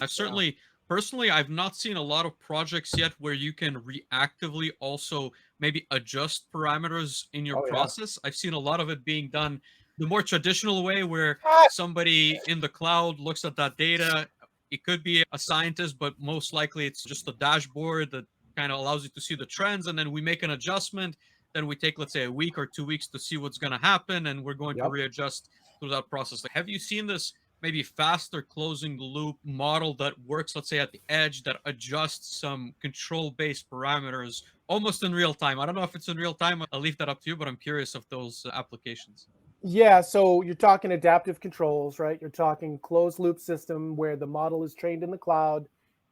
I've Yeah. certainly personally I've not seen a lot of projects yet where you can reactively also maybe adjust parameters in your Oh yeah. process. I've seen a lot of it being done the more traditional way where Ah! somebody in the cloud looks at that data. It could be a scientist, but most likely it's just a dashboard that kind of allows you to see the trends, and then we make an adjustment. Then we take, let's say, a week or 2 weeks to see what's going to happen, and we're going to Yep. readjust through that process. Like, have you seen this maybe faster closing loop model that works, let's say, at the edge that adjusts some control based parameters almost in real time? I don't know if it's in real time. I'll leave that up to you, but I'm curious of those applications. Yeah, so you're talking adaptive controls, right? You're talking closed loop system where the model is trained in the cloud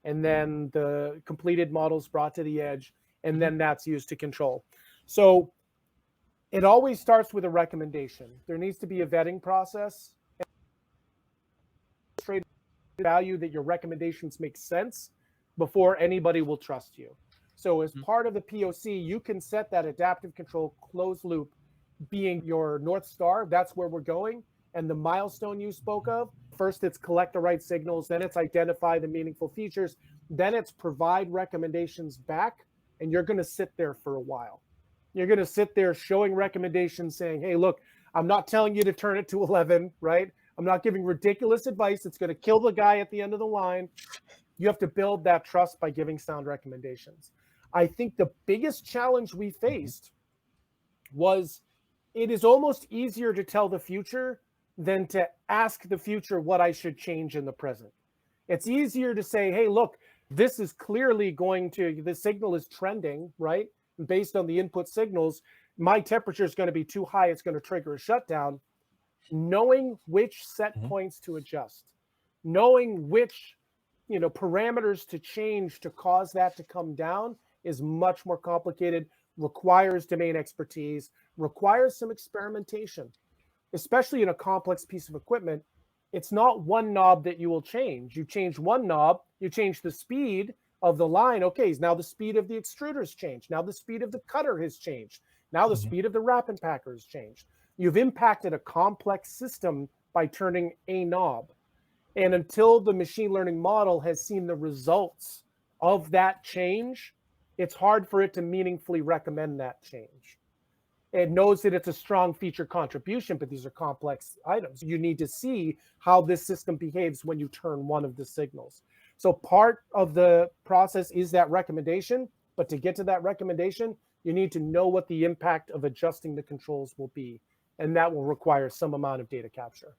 and then the completed model is brought to the edge and Hmm. then that's used to control. So it always starts with a recommendation. There needs to be a vetting process, straight value that your recommendations make sense before anybody will trust you. So as Hmm. part of the POC, you can set that adaptive control closed loop being your North Star. That's where we're going. And the milestone you spoke of, first it's collect the right signals, then it's identify the meaningful features, then it's provide recommendations back, and you're going to sit there for a while. You're going to sit there showing recommendations saying, hey, look, I'm not telling you to turn it to 11, right? I'm not giving ridiculous advice. It's going to kill the guy at the end of the line. You have to build that trust by giving sound recommendations. I think the biggest challenge we faced was it is almost easier to tell the future than to ask the future what I should change in the present. It's easier to say, hey, look, this is clearly going to, the signal is trending, right? Based on the input signals, my temperature is going to be too high. It's going to trigger a shutdown. Knowing which set Mhm. points to adjust, knowing which parameters to change to cause that to come down is much more complicated, requires domain expertise, requires some experimentation, especially in a complex piece of equipment. It's not one knob that you will change. You change one knob, you change the speed of the line. Okay, now the speed of the extruder's changed. Now the speed of the cutter has changed. Now the Mhm. speed of the wrap and packer has changed. You've impacted a complex system by turning a knob. And until the machine learning model has seen the results of that change, it's hard for it to meaningfully recommend that change. It knows that it's a strong feature contribution, but these are complex items. You need to see how this system behaves when you turn one of the signals. So part of the process is that recommendation, but to get to that recommendation, you need to know what the impact of adjusting the controls will be, and that will require some amount of data capture.